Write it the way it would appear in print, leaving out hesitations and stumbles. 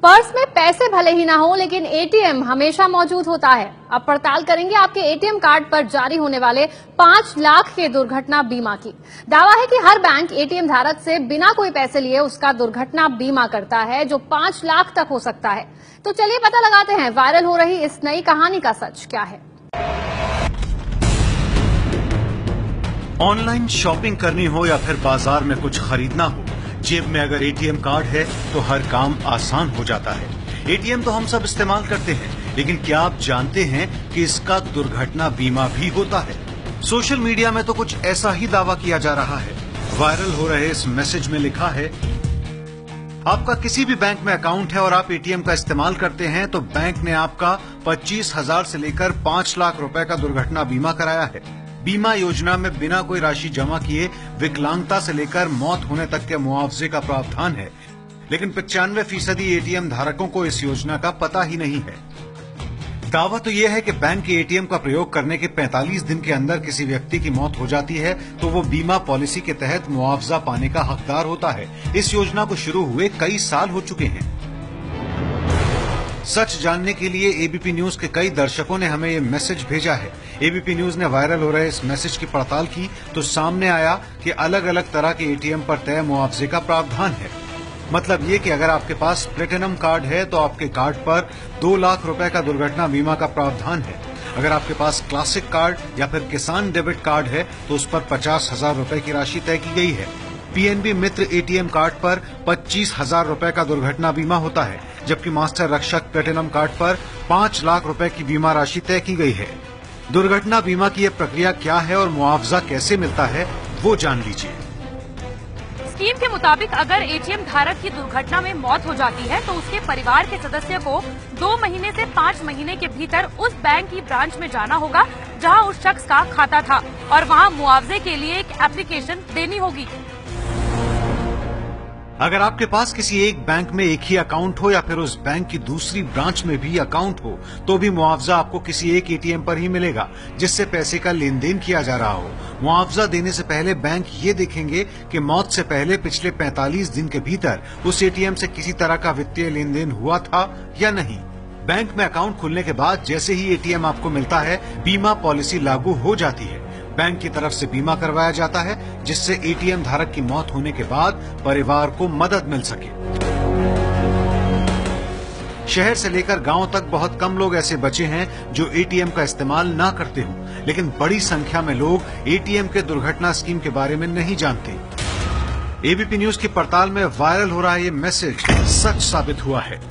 Purse में पैसे भले ही ना हो, लेकिन एटीएम हमेशा मौजूद होता है। अब पड़ताल करेंगे आपके एटीएम कार्ड पर जारी होने वाले 5 लाख के दुर्घटना बीमा की। दावा है कि हर बैंक एटीएम धारक से बिना कोई पैसे लिए उसका दुर्घटना बीमा करता है, जो 5 लाख तक हो सकता है। तो चलिए पता लगाते हैं वायरल हो रही इस नई कहानी का सच क्या है। ऑनलाइन शॉपिंग करनी हो या फिर बाजार में कुछ खरीदना हो, जेब में अगर एटीएम कार्ड है तो हर काम आसान हो जाता है। एटीएम तो हम सब इस्तेमाल करते हैं, लेकिन क्या आप जानते हैं कि इसका दुर्घटना बीमा भी होता है? सोशल मीडिया में तो कुछ ऐसा ही दावा किया जा रहा है। वायरल हो रहे इस मैसेज में लिखा है, आपका किसी भी बैंक में अकाउंट है और आप एटीएम का इस्तेमाल करते हैं तो बैंक ने आपका 25,000 से लेकर 5 लाख रुपए का दुर्घटना बीमा कराया है। बीमा योजना में बिना कोई राशि जमा किए विकलांगता से लेकर मौत होने तक के मुआवजे का प्रावधान है, लेकिन 95% एटीएम धारकों को इस योजना का पता ही नहीं है। दावा तो यह है कि बैंक के एटीएम का प्रयोग करने के 45 दिन के अंदर किसी व्यक्ति की मौत हो जाती है तो वो बीमा पॉलिसी के तहत मुआवजा पाने का हकदार होता है। इस योजना को शुरू हुए कई साल हो चुके हैं। सच जानने के लिए एबीपी न्यूज के कई दर्शकों ने हमें ये मैसेज भेजा है। एबीपी न्यूज ने वायरल हो रहे इस मैसेज की पड़ताल की तो सामने आया कि अलग अलग तरह के एटीएम पर तय मुआवजे का प्रावधान है। मतलब ये कि अगर आपके पास प्लेटिनम कार्ड है तो आपके कार्ड पर 2 लाख रुपए का दुर्घटना बीमा का प्रावधान है। अगर आपके पास क्लासिक कार्ड या फिर किसान डेबिट कार्ड है तो उस पर 50,000 रुपए की राशि तय की गई है। पीएनबी मित्र एटीएम कार्ड पर 25,000 रुपए का दुर्घटना बीमा होता है, जबकि मास्टर रक्षक प्लेटिनम कार्ड पर 5 लाख रुपए की बीमा राशि तय की गई है। दुर्घटना बीमा की यह प्रक्रिया क्या है और मुआवजा कैसे मिलता है, वो जान लीजिए। स्कीम के मुताबिक अगर एटीएम धारक की दुर्घटना में मौत हो जाती है तो उसके परिवार के सदस्य को 2 महीने से 5 महीने के भीतर उस बैंक की ब्रांच में जाना होगा जहां उस शख्स का खाता था और वहां मुआवजे के लिए एक एप्लीकेशन देनी होगी। अगर आपके पास किसी एक बैंक में एक ही अकाउंट हो या फिर उस बैंक की दूसरी ब्रांच में भी अकाउंट हो तो भी मुआवजा आपको किसी एक एटीएम पर ही मिलेगा जिससे पैसे का लेन देन किया जा रहा हो। मुआवजा देने से पहले बैंक ये देखेंगे कि मौत से पहले पिछले 45 दिन के भीतर उस एटीएम से किसी तरह का वित्तीय लेन देन हुआ था या नहीं। बैंक में अकाउंट खुलने के बाद जैसे ही एटीएम आपको मिलता है, बीमा पॉलिसी लागू हो जाती है। बैंक की तरफ से बीमा करवाया जाता है जिससे एटीएम धारक की मौत होने के बाद परिवार को मदद मिल सके। शहर से लेकर गांव तक बहुत कम लोग ऐसे बचे हैं जो एटीएम का इस्तेमाल ना करते हों, लेकिन बड़ी संख्या में लोग एटीएम के दुर्घटना स्कीम के बारे में नहीं जानते। एबीपी न्यूज की पड़ताल में वायरल हो रहा ये मैसेज सच साबित हुआ है।